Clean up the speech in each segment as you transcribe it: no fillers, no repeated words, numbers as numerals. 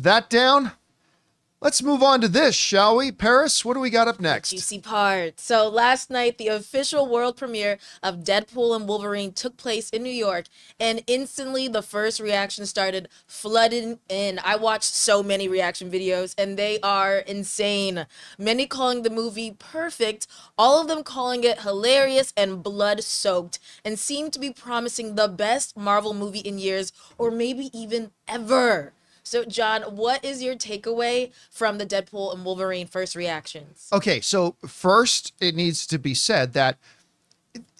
that down, let's move on to this, shall we? Paris, what do we got up next? Juicy part. So last night, the official world premiere of Deadpool and Wolverine took place in New York, and instantly the first reaction started flooding in. I watched so many reaction videos, and they are insane. Many calling the movie perfect, all of them calling it hilarious and blood-soaked, and seem to be promising the best Marvel movie in years, or maybe even ever. So, John, what is your takeaway from the Deadpool and Wolverine first reactions? Okay, so first it needs to be said that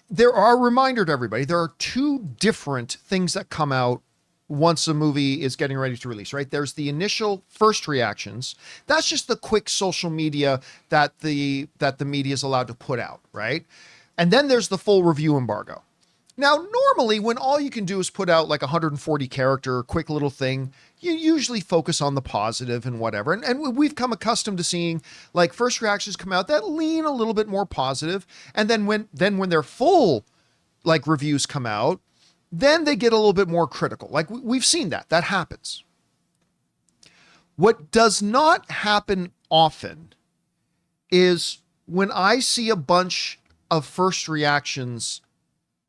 there are, reminder to everybody, there are two different things that come out once a movie is getting ready to release, right? There's the initial first reactions. That's just the quick social media that the media is allowed to put out, right? And then there's the full review embargo. Now, normally when all you can do is put out like 140 character, quick little thing, you usually focus on the positive and whatever. And we've come accustomed to seeing like first reactions come out that lean a little bit more positive. And then when their full like reviews come out, then they get a little bit more critical. Like we've seen that happens. What does not happen often is when I see a bunch of first reactions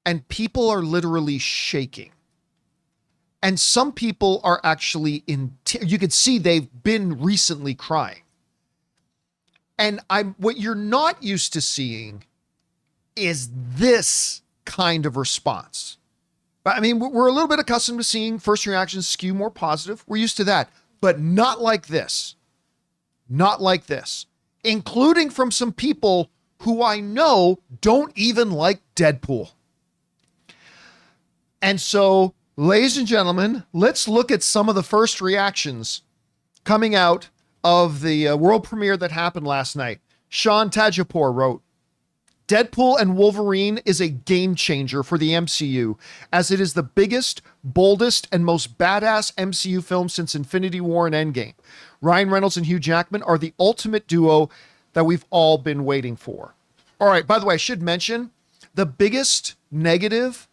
and people are literally shaking. And some people are actually you could see they've been recently crying. And what you're not used to seeing is this kind of response. I mean, we're a little bit accustomed to seeing first reactions skew more positive. We're used to that, but not like this. Not like this. Including from some people who I know don't even like Deadpool. And so, ladies and gentlemen, let's look at some of the first reactions coming out of the world premiere that happened last night. Sean Tajapur wrote, Deadpool and Wolverine is a game changer for the MCU, as it is the biggest, boldest, and most badass MCU film since Infinity War and Endgame. Ryan Reynolds and Hugh Jackman are the ultimate duo that we've all been waiting for. All right, by the way, I should mention, the biggest negative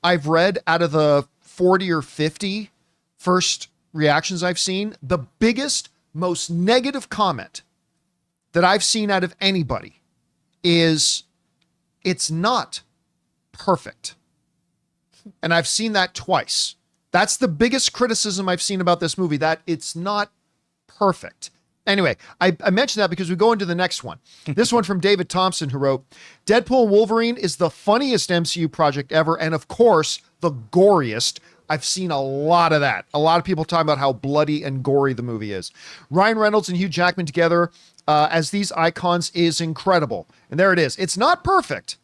I've read out of the 40 or 50 first reactions I've seen, the biggest, most negative comment that I've seen out of anybody is it's not perfect. And I've seen that twice. That's the biggest criticism I've seen about this movie, that it's not perfect. Anyway, I mentioned that because we go into the next one. This one from David Thompson, who wrote, Deadpool and Wolverine is the funniest MCU project ever, and of course, the goriest. I've seen a lot of that. A lot of people talking about how bloody and gory the movie is. Ryan Reynolds and Hugh Jackman together as these icons is incredible. And there it is. It's not perfect,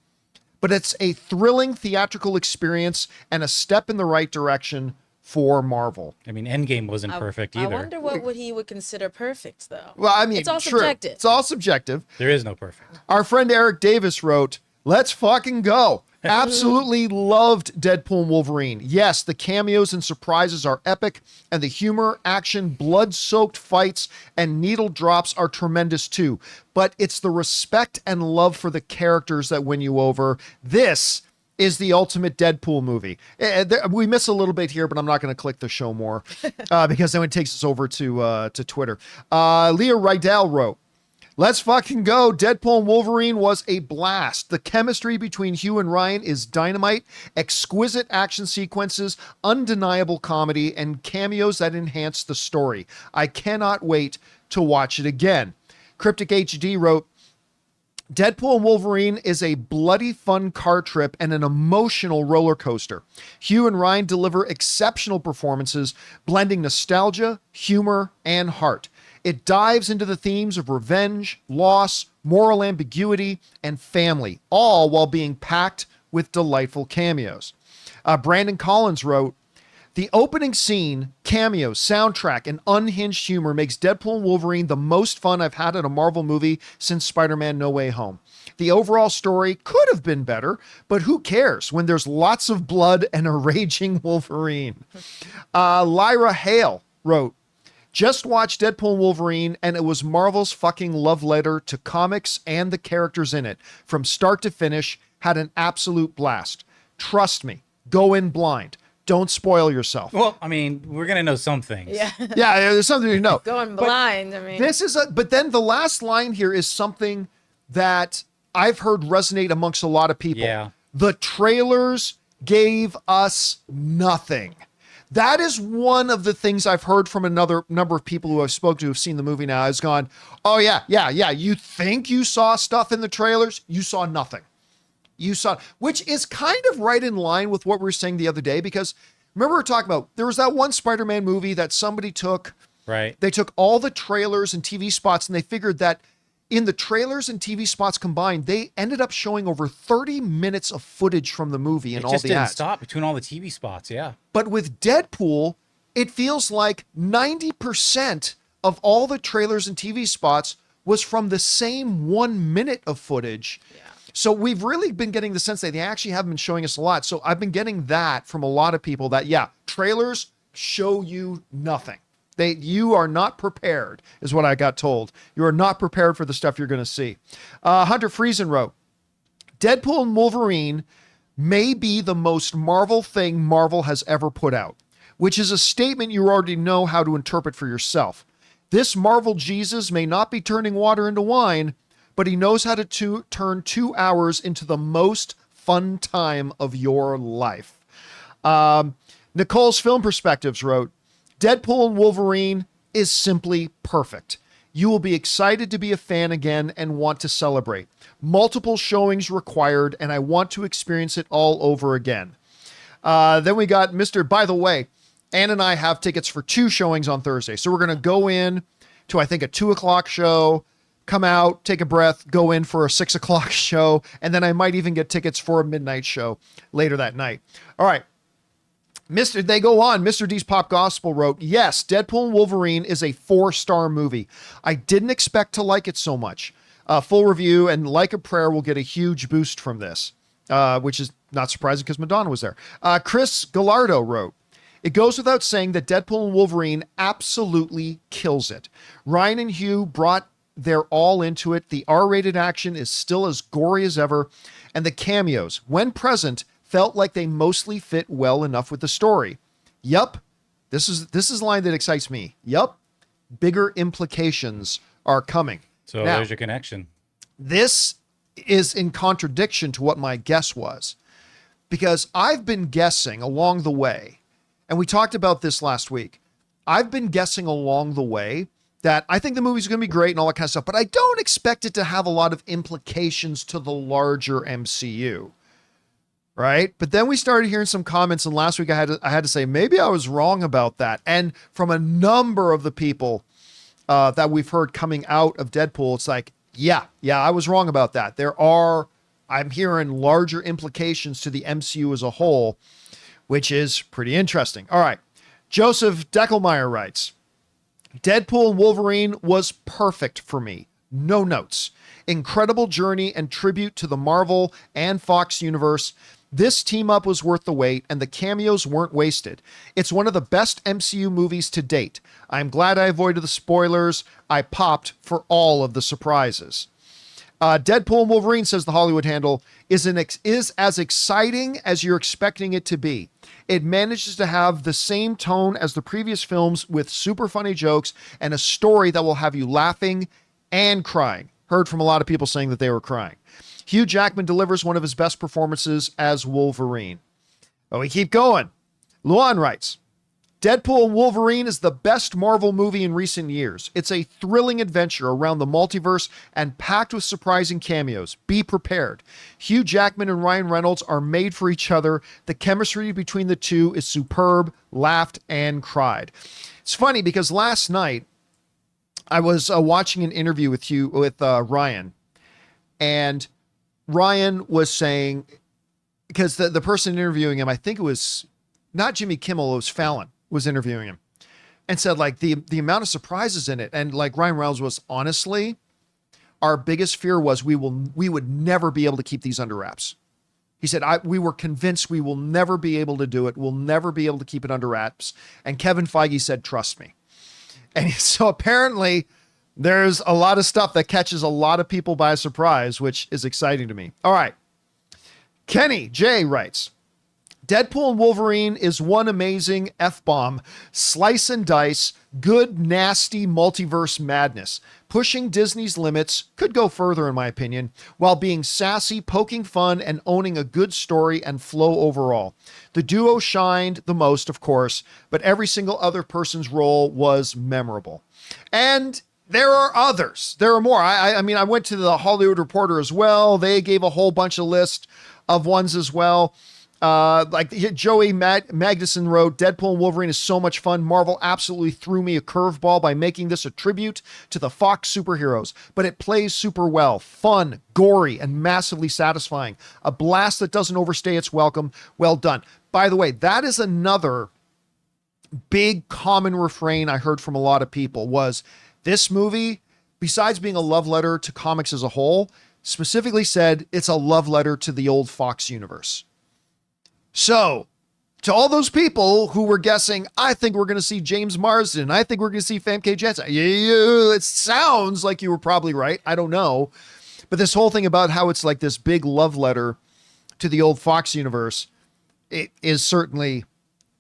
but it's a thrilling theatrical experience and a step in the right direction for Marvel. I mean, Endgame wasn't perfect either. I wonder what he would consider perfect, though. Well, I mean, it's all true. subjective. It's all subjective. There is no perfect. Our friend Eric Davis wrote, let's fucking go. Absolutely loved Deadpool and Wolverine. Yes, the cameos and surprises are epic, and the humor, action, blood-soaked fights, and needle drops are tremendous too. But it's the respect and love for the characters that win you over. This is the ultimate Deadpool movie. We miss a little bit here, but I'm not going to click the show more because then it takes us over to Twitter. Leah Rydell wrote, let's fucking go. Deadpool and Wolverine was a blast. The chemistry between Hugh and Ryan is dynamite. Exquisite action sequences, undeniable comedy, and cameos that enhance the story. I cannot wait to watch it again. Cryptic HD wrote, Deadpool and Wolverine is a bloody fun car trip and an emotional roller coaster. Hugh and Ryan deliver exceptional performances, blending nostalgia, humor, and heart. It dives into the themes of revenge, loss, moral ambiguity, and family, all while being packed with delightful cameos. Brandon Collins wrote, the opening scene, cameos, soundtrack, and unhinged humor makes Deadpool and Wolverine the most fun I've had at a Marvel movie since Spider-Man No Way Home. The overall story could have been better, but who cares when there's lots of blood and a raging Wolverine? Lyra Hale wrote, just watched Deadpool and Wolverine, and it was Marvel's fucking love letter to comics and the characters in it. From start to finish, had an absolute blast. Trust me, go in blind. Don't spoil yourself. Well, I mean, we're gonna know some things. Yeah. Yeah, there's something to know. Going But blind. I mean, but then the last line here is something that I've heard resonate amongst a lot of people. Yeah. The trailers gave us nothing. That is one of the things I've heard from another number of people who I've spoken to who've seen the movie now has gone, oh yeah. You think you saw stuff in the trailers? You saw nothing. Which is kind of right in line with what we were saying the other day, because remember we were talking about, there was that one Spider-Man movie that somebody took. Right. They took all the trailers and TV spots and they figured that in the trailers and TV spots combined, they ended up showing over 30 minutes of footage from the movie and It all just the didn't ads. stop between all the TV spots. Yeah. But with Deadpool, it feels like 90% of all the trailers and TV spots was from the same 1 minute of footage. yeah. So we've really been getting the sense that they actually haven't been showing us a lot. So I've been getting that from a lot of people that, yeah, trailers show you nothing. You are not prepared, is what I got told. You are not prepared for the stuff you're going to see. Hunter Friesen wrote, Deadpool and Wolverine may be the most Marvel thing Marvel has ever put out, which is a statement you already know how to interpret for yourself. This Marvel Jesus may not be turning water into wine, but he knows how to turn 2 hours into the most fun time of your life. Nicole's Film Perspectives wrote, Deadpool and Wolverine is simply perfect. You will be excited to be a fan again and want to celebrate. Multiple showings required, and I want to experience it all over again. Then we got Mr. By the way, Ann and I have tickets for 2 showings on Thursday. So we're going to go in to, I think, a 2:00 show, come out, take a breath, go in for a 6:00 show, and then I might even get tickets for a midnight show later that night. All right. They go on. Mr. D's Pop Gospel wrote, yes, Deadpool and Wolverine is a 4-star movie. I didn't expect to like it so much. Full review and Like a Prayer will get a huge boost from this, which is not surprising because Madonna was there. Chris Gallardo wrote, it goes without saying that Deadpool and Wolverine absolutely kills it. Ryan and Hugh brought their all into it. The R-rated action is still as gory as ever, and the cameos, when present, felt like they mostly fit well enough with the story. Yup. This is a line that excites me. Yup. Bigger implications are coming. So now, there's your connection. this is in contradiction to what my guess was, because I've been guessing along the way, and we talked about this last week. I've been guessing along the way that I think the movie's going to be great and all that kind of stuff, but I don't expect it to have a lot of implications to the larger MCU. Right. But then we started hearing some comments, and last week I had to say, maybe I was wrong about that. And from a number of the people that we've heard coming out of Deadpool, it's like, yeah, I was wrong about that. I'm hearing larger implications to the MCU as a whole, which is pretty interesting. All right. Joseph Deckelmeyer writes, Deadpool and Wolverine was perfect for me. No notes. Incredible journey and tribute to the Marvel and Fox universe. This team up was worth the wait, and the cameos weren't wasted. It's one of the best MCU movies to date. I'm glad I avoided the spoilers. I popped for all of the surprises. Deadpool and Wolverine, says the Hollywood Handle, is as exciting as you're expecting it to be. It manages to have the same tone as the previous films with super funny jokes and a story that will have you laughing and crying. Heard from a lot of people saying that they were crying. Hugh Jackman delivers one of his best performances as Wolverine. But we keep going. Luan writes, Deadpool and Wolverine is the best Marvel movie in recent years. It's a thrilling adventure around the multiverse and packed with surprising cameos. Be prepared. Hugh Jackman and Ryan Reynolds are made for each other. The chemistry between the two is superb. Laughed and cried. It's funny because last night I was watching an interview with Ryan, and Ryan was saying, because the person interviewing him, I think it was not Jimmy Kimmel, it was Fallon, was interviewing him, and said like the amount of surprises in it. And like Ryan Reynolds was, honestly, our biggest fear was we would never be able to keep these under wraps. He said, we were convinced we will never be able to do it. We'll never be able to keep it under wraps. And Kevin Feige said, trust me. And so apparently there's a lot of stuff that catches a lot of people by surprise, which is exciting to me. All right. Kenny J writes, Deadpool and Wolverine is one amazing F-bomb, slice and dice, good, nasty multiverse madness. Pushing Disney's limits, could go further in my opinion, while being sassy, poking fun, and owning a good story and flow overall. The duo shined the most, of course, but every single other person's role was memorable. And there are others. There are more. I mean, I went to the Hollywood Reporter as well. They gave a whole bunch of list of ones as well. Like Joey Magnuson wrote, Deadpool and Wolverine is so much fun. Marvel absolutely threw me a curveball by making this a tribute to the Fox superheroes, but it plays super well. Fun, gory, and massively satisfying. A blast that doesn't overstay its welcome. Well done. By the way, that is another big common refrain I heard from a lot of people was this movie, besides being a love letter to comics as a whole, specifically said it's a love letter to the old Fox universe. So, to all those people who were guessing, I think we're going to see James Marsden, I think we're going to see Famke Janssen. It sounds like you were probably right. I don't know. But this whole thing about how it's like this big love letter to the old Fox universe, it is certainly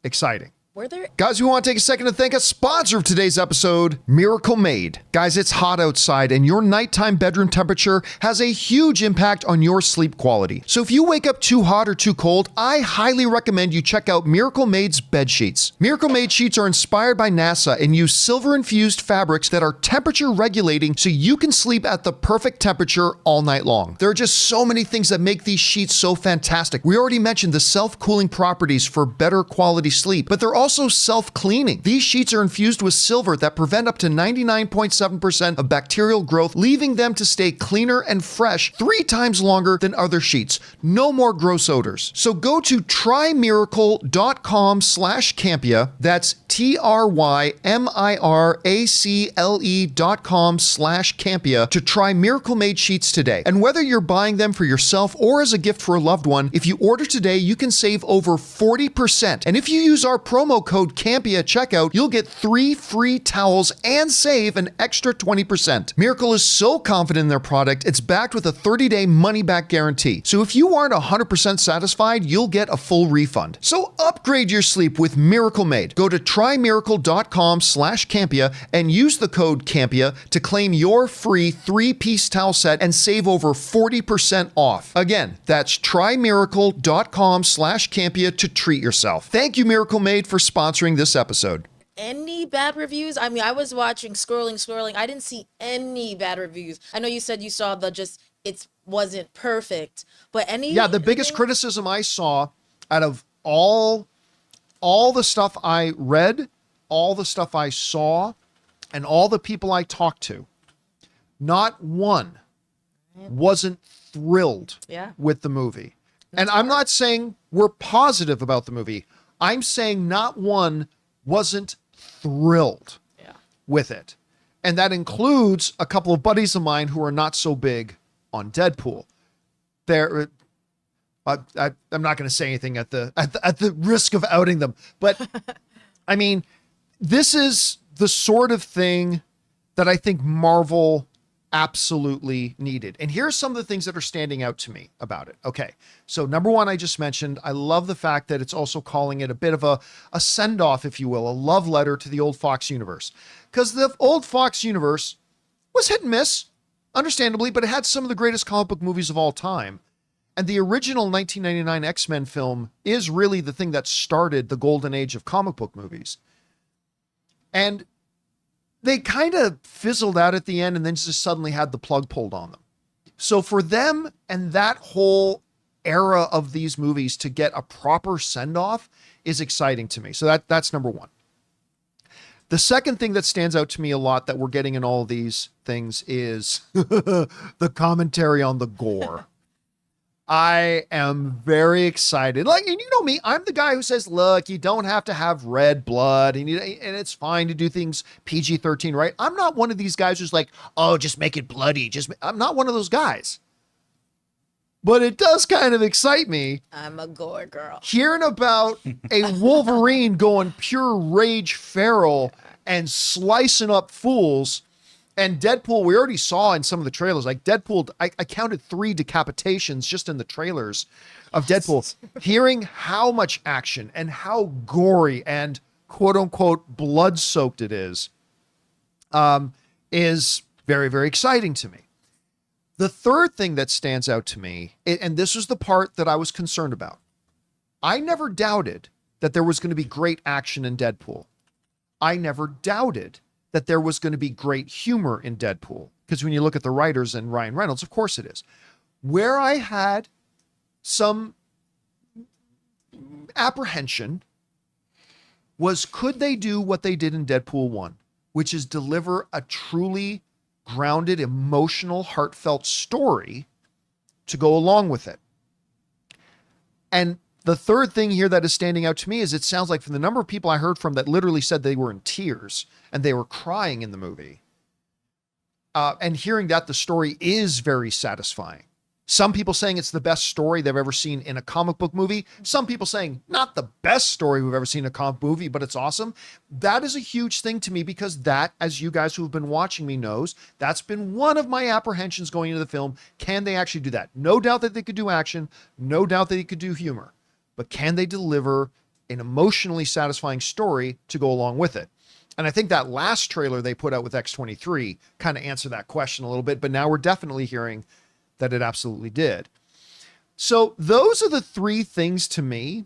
exciting. Were there? Guys, we want to take a second to thank a sponsor of today's episode, Miracle Made. Guys, it's hot outside and your nighttime bedroom temperature has a huge impact on your sleep quality. So if you wake up too hot or too cold, I highly recommend you check out Miracle Made's bed sheets. Miracle Made sheets are inspired by NASA and use silver-infused fabrics that are temperature regulating so you can sleep at the perfect temperature all night long. There are just so many things that make these sheets so fantastic. We already mentioned the self-cooling properties for better quality sleep, but they're also self-cleaning. These sheets are infused with silver that prevent up to 99.7% of bacterial growth, leaving them to stay cleaner and fresh 3 times longer than other sheets. No more gross odors. So go to trymiracle.com/Campea. That's TRYMIRACLE.com/Campea to try Miracle Made sheets today. And whether you're buying them for yourself or as a gift for a loved one, if you order today, you can save over 40%. And if you use our promo code Campea at checkout, you'll get 3 free towels and save an extra 20%. Miracle is so confident in their product, it's backed with a 30-day money-back guarantee. So if you aren't 100% satisfied, you'll get a full refund. So upgrade your sleep with Miracle Made. Go to trymiracle.com/Campea and use the code Campea to claim your free 3-piece towel set and save over 40% off. Again, that's trymiracle.com/Campea to treat yourself. Thank you, Miracle Made, for sponsoring this episode. Any bad reviews? I mean, I was watching, scrolling. I didn't see any bad reviews. I know you said you saw it wasn't perfect, but any... Yeah, the biggest criticism I saw out of all the stuff I read, all the stuff I saw, and all the people I talked to, not one wasn't thrilled with the movie. And I'm not saying we're positive about the movie. I'm saying not one wasn't thrilled with it. And that includes a couple of buddies of mine who are not so big on Deadpool. I'm not going to say anything at the risk of outing them, but I mean, this is the sort of thing that I think Marvel absolutely needed. And here's some of the things that are standing out to me about it. Okay. So number one, I just mentioned, I love the fact that it's also calling it a bit of a send-off, if you will, a love letter to the old Fox universe. Because the old Fox universe was hit and miss, understandably, but it had some of the greatest comic book movies of all time. And the original 1999 X-Men film is really the thing that started the golden age of comic book movies. And they kind of fizzled out at the end and then just suddenly had the plug pulled on them. So for them and that whole era of these movies to get a proper send-off is exciting to me. So that's number one. The second thing that stands out to me a lot that we're getting in all of these things is the commentary on the gore. I am very excited. Like, and you know me, I'm the guy who says, look, you don't have to have red blood and it's fine to do things PG-13, right? I'm not one of these guys who's like, oh, just make it bloody. I'm not one of those guys. But it does kind of excite me. I'm a gore girl. Hearing about a Wolverine going pure rage feral and slicing up fools And Deadpool, we already saw in some of the trailers, like Deadpool, I counted 3 decapitations just in the trailers of Deadpool. Hearing how much action and how gory and quote unquote blood soaked it is very, very exciting to me. The third thing that stands out to me, and this was the part that I was concerned about, I never doubted that there was going to be great action in Deadpool. I never doubted that there was going to be great humor in Deadpool. Because when you look at the writers and Ryan Reynolds, of course it is. Where I had some apprehension was, could they do what they did in Deadpool 1, which is deliver a truly grounded, emotional, heartfelt story to go along with it? And the third thing here that is standing out to me is it sounds like, from the number of people I heard from that literally said they were in tears and they were crying in the movie. And hearing that the story is very satisfying. Some people saying it's the best story they've ever seen in a comic book movie. Some people saying not the best story we've ever seen in a comic movie, but it's awesome. That is a huge thing to me, because that, as you guys who have been watching me knows, that's been one of my apprehensions going into the film. Can they actually do that? No doubt that they could do action. No doubt that they could do humor. But can they deliver an emotionally satisfying story to go along with it? And I think that last trailer they put out with X-23 kind of answered that question a little bit, but now we're definitely hearing that it absolutely did. So those are the 3 things to me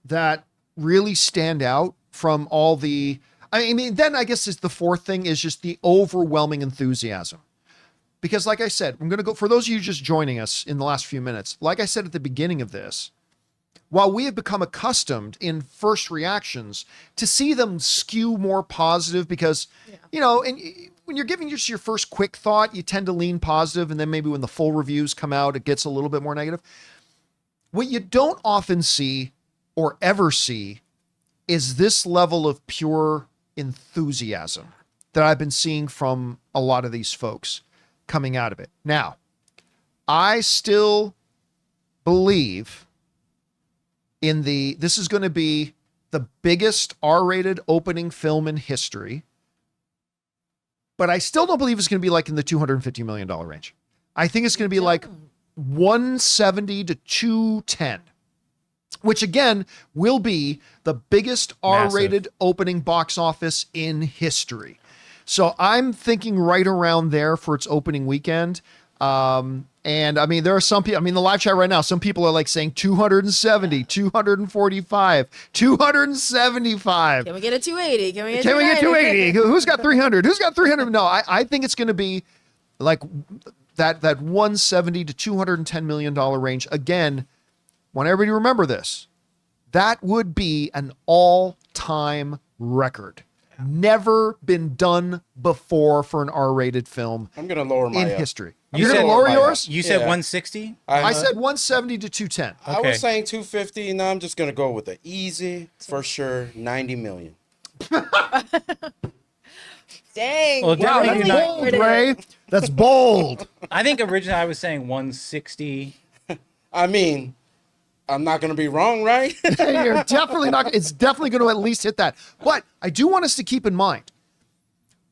that really stand out from all the, I mean, then I guess is the 4th thing is just the overwhelming enthusiasm. Because like I said, I'm going to go, for those of you just joining us in the last few minutes, like I said at the beginning of this, while we have become accustomed in first reactions to see them skew more positive, because, you know, and when you're giving just your first quick thought, you tend to lean positive, and then maybe when the full reviews come out, it gets a little bit more negative. What you don't often see or ever see is this level of pure enthusiasm that I've been seeing from a lot of these folks coming out of it. Now, I still believe this is going to be the biggest R-rated opening film in history, but I still don't believe it's going to be like in the $250 million range. I think it's going to be like 170 to 210, which again will be the biggest R-rated opening box office in history. So I'm thinking right around there for its opening weekend. And I mean, there are some people, I mean, the live chat right now, some people are like saying 270, 245, 275. Can we get a 280? Can we get 280? Who's got 300? Who's got 300? No, I think it's going to be like that 170 to $210 million range. Again, want everybody to remember this. That would be an all-time record. Never been done before for an R-rated film. I'm going to lower my in history. You're going to lower yours? You said 160? I said 170 to 210. I Okay. was saying 250. Now I'm just going to go with the easy, for sure, 90 million. Dang. Well, wow, definitely that's not- Bold, Ray. That's bold. I think originally I was saying 160. I mean, I'm not going to be wrong, right? You're definitely not. It's definitely going to at least hit that. But I do want us to keep in mind,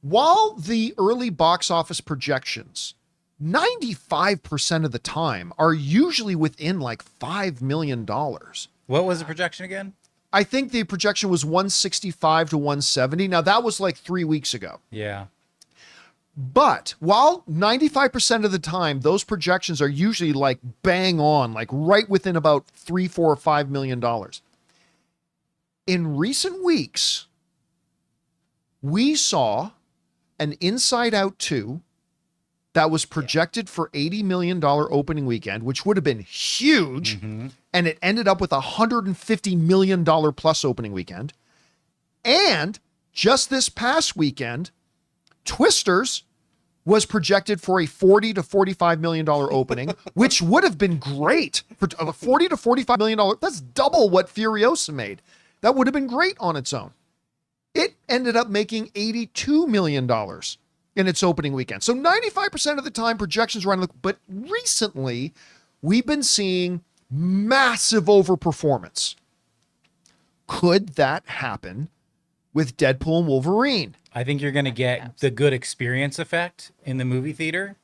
while the early box office projections, 95% of the time are usually within like $5 million. What was the projection again? I think the projection was 165 to 170. Now that was like 3 weeks ago. Yeah. But while 95% of the time, those projections are usually like bang on, like right within about $3, $4, or $5 million. In recent weeks, we saw an Inside Out 2 that was projected for $80 million opening weekend, which would have been huge. Mm-hmm. And it ended up with a $150 million plus opening weekend. And just this past weekend, Twisters was projected for a $40 to $45 million opening, which would have been great. For a $40 to $45 million, that's double what Furiosa made. That would have been great on its own. It ended up making $82 million in its opening weekend. So 95% of the time projections were on, but recently we've been seeing massive overperformance. Could that happen with Deadpool and Wolverine? I think you're going to get the good experience effect in the movie theater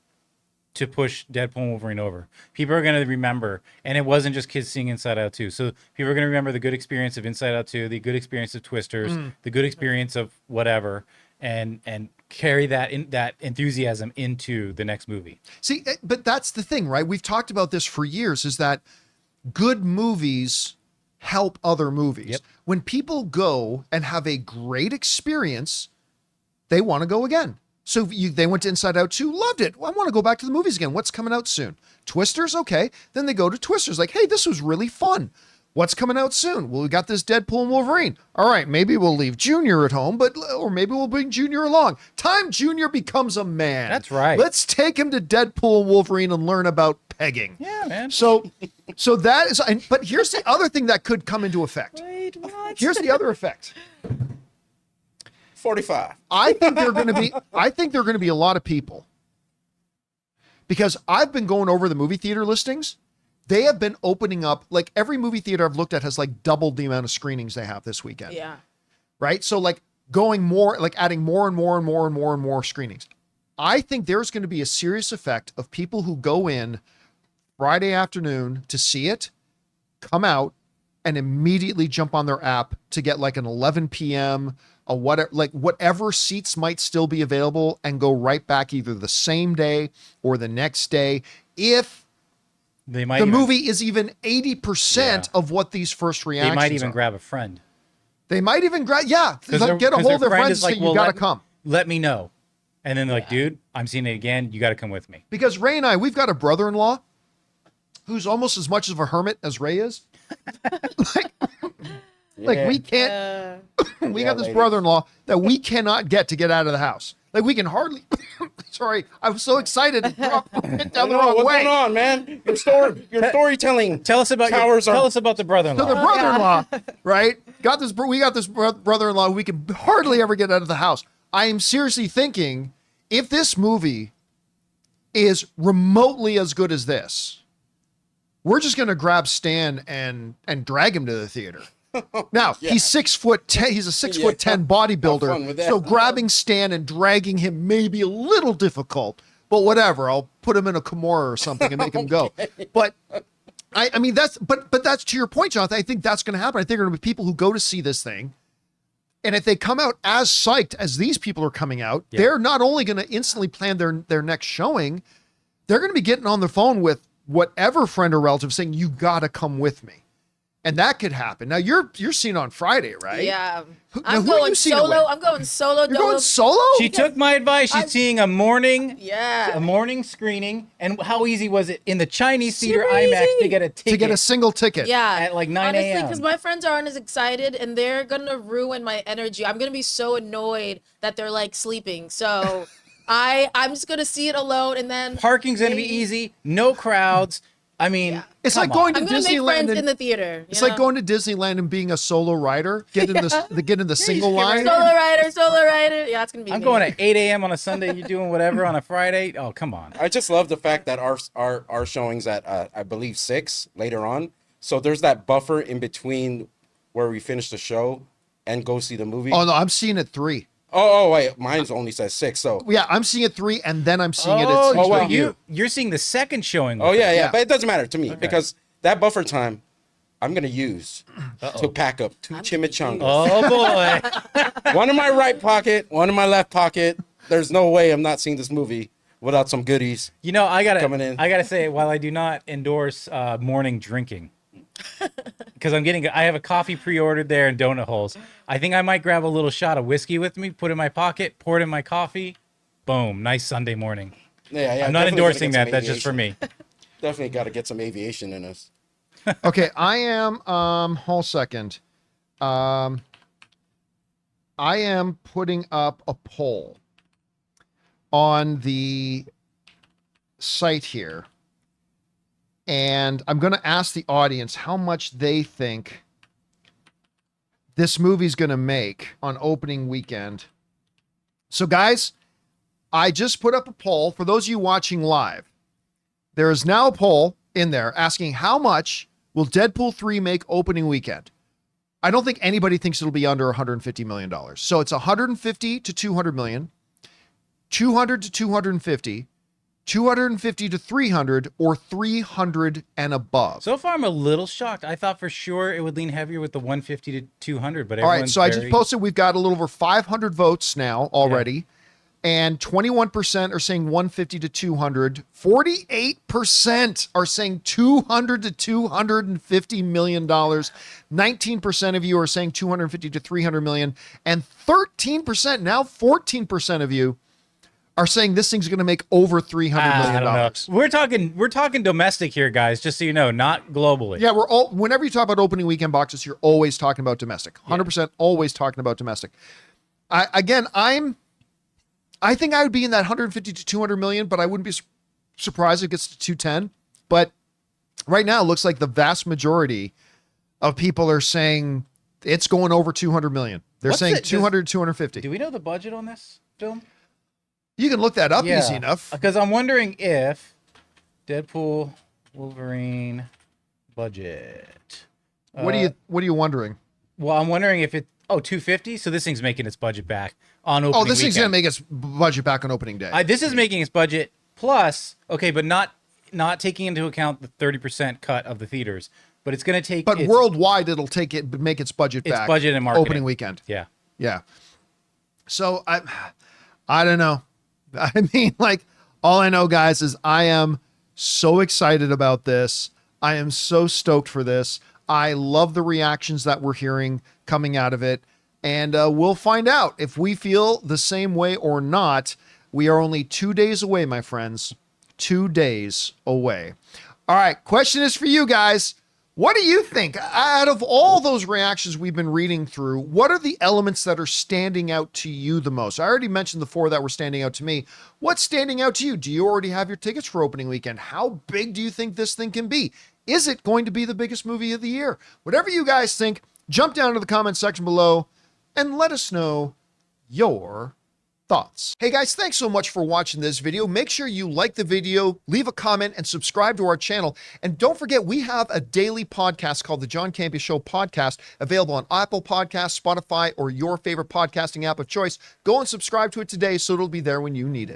to push Deadpool and Wolverine over. People are going to remember, and it wasn't just kids seeing Inside Out 2. So people are going to remember the good experience of Inside Out 2, the good experience of Twisters, the good experience of whatever, and carry that enthusiasm into the next movie. See, but that's the thing, right? We've talked about this for years, is that good movies help other movies. Yep. When people go and have a great experience, they want to go again. So they went to Inside Out 2, loved it. Well, I want to go back to the movies again. What's coming out soon? Twisters? Okay. Then they go to Twisters like, hey, this was really fun. What's coming out soon? Well, we got this Deadpool and Wolverine. All right, maybe we'll leave Junior at home, or maybe we'll bring Junior along. Time Junior becomes a man. That's right. Let's take him to Deadpool and Wolverine and learn about pegging. Yeah, man. So that is, but here's the other thing that could come into effect. Wait, what? Here's the other effect. 45. I think there are going to be a lot of people, because I've been going over the movie theater listings. They have been opening up, like every movie theater I've looked at has like doubled the amount of screenings they have this weekend. Yeah. Right. So like going more, like adding more and more and more and more and more screenings. I think there's going to be a serious effect of people who go in Friday afternoon to see it, come out and immediately jump on their app to get like an 11 p.m. a whatever seats might still be available, and go right back either the same day or the next day. If They might the even, movie is even 80% of what these first reactions They might even are. grab a friend. They might even grab, yeah. Because Get a hold of their friends and say, you got to come. Let me know. And then they're like, dude, I'm seeing it again. You got to come with me. Because Ray and I, we've got a brother-in-law who's almost as much of a hermit as Ray is. Like we can't, we got this ladies. brother-in-law that we cannot get out of the house. Like we can hardly, sorry, I was so excited to drop down the wrong What's way. going on, man? Your storytelling. Tell us about tell us about the So brother-in-law. the brother-in-law, right? We got this brother-in-law we can hardly ever get out of the house. I am seriously thinking, if this movie is remotely as good as this, we're just going to grab Stan and drag him to the theater. Now, he's 6'10", he's a 6'10" Have fun bodybuilder. with that. So grabbing Stan and dragging him may be a little difficult, but whatever. I'll put him in a Kimura or something and make him go. But I mean, that's to your point, Jonathan. I think that's going to happen. I think there are going to be people who go to see this thing, and if they come out as psyched as these people are coming out, they're not only going to instantly plan their next showing, they're going to be getting on the phone with whatever friend or relative saying, you got to come with me. And that could happen. Now you're seeing on Friday, right? Yeah. Now, I'm who are you going seeing it solo. with? I'm going solo. You're going solo? She took my advice. She's seeing a morning Yeah. screening. And how easy was it in the Chinese theater Super IMAX easy. to get a ticket? To get a single ticket. Yeah. At like 9 Honestly, a.m. because my friends aren't as excited and they're going to ruin my energy. I'm going to be so annoyed that they're like sleeping. So I'm just going to see it alone, and then Parking's going to be easy. No crowds. I mean, It's come like going on. to I'm going to make Disneyland. friends and- in the theater. It's like going to Disneyland and being a solo rider. Get in the single line. Solo rider. Yeah, it's going to be I'm me. going at 8 a.m. on a Sunday. You're doing whatever on a Friday. Oh, come on. I just love the fact that our showings at I believe 6 later on. So there's that buffer in between where we finish the show and go see the movie. Oh no, I'm seeing it 3. Oh wait, mine's only says 6. So Yeah, I'm seeing it 3, and then I'm seeing it at Oh, 6 wow. with you. you're seeing the second showing. oh with yeah, us. Yeah. but it doesn't matter to me because that buffer time I'm gonna use to pack up 2 chimichangas. Oh boy. One in my right pocket, one in my left pocket. There's no way I'm not seeing this movie without some goodies. You know, I Coming in. gotta say, while I do not endorse morning drinking, because I have a coffee pre-ordered there and donut holes. I think I might grab a little shot of whiskey with me, put it in my pocket, pour it in my coffee. Boom, nice Sunday morning. Yeah, I'm not definitely endorsing gotta that. get That's some just for me. Definitely got to get some aviation in us. Okay, I am hold second. I am putting up a poll on the site here. And I'm going to ask the audience how much they think this movie's going to make on opening weekend. So guys, I just put up a poll for those of you watching live. There is now a poll in there asking how much will Deadpool 3 make opening weekend? I don't think anybody thinks it'll be under $150 million. So it's 150 to 200 million, 200 to 250, 250 to 300, or 300 and above. So far, I'm a little shocked. I thought for sure it would lean heavier with the 150 to 200, but All right, everyone's so I just posted, we've got a little over 500 votes now already, and 21% are saying 150 to 200. 48% are saying 200 to 250 million dollars. 19% of you are saying 250 to 300 million, and 13%, now 14% of you are saying this thing's going to make over $300 million. dollars. We're talking domestic here, guys. Just so you know, not globally. Yeah, whenever you talk about opening weekend boxes, you're always talking about domestic. 100% always talking about domestic. I think I would be in that 150 to 200 million, but I wouldn't be surprised if it gets to 210. But right now, it looks like the vast majority of people are saying it's going over 200 million. They're saying 200 to 250. Do we know the budget on this film? You can look that up easy enough. Because I'm wondering if Deadpool Wolverine budget. What are you wondering? Well, I'm wondering if 250. So this thing's making its budget back on opening. Oh, this thing's weekend. gonna make its budget back on opening day. This is making its budget plus, okay, but not taking into account the 30% cut of the theaters. But it's gonna take. But worldwide, it'll make its budget back. Its budget and marketing. Opening weekend. Yeah. Yeah. So I don't know. I mean, like, all I know, guys, is I am so excited about this. I am so stoked for this. I love the reactions that we're hearing coming out of it. And we'll find out if we feel the same way or not. We are only 2 days away, my friends. 2 days away. All right. Question is for you guys. What do you think? Out of all those reactions we've been reading through, what are the elements that are standing out to you the most? I already mentioned the 4 that were standing out to me. What's standing out to you? Do you already have your tickets for opening weekend? How big do you think this thing can be? Is it going to be the biggest movie of the year? Whatever you guys think, jump down to the comment section below and let us know your thoughts. Hey guys, thanks so much for watching this video. Make sure you like the video, leave a comment, and subscribe to our channel. And don't forget, we have a daily podcast called the John Campea Show podcast, available on Apple Podcasts, Spotify, or your favorite podcasting app of choice. Go and subscribe to it today so it'll be there when you need it.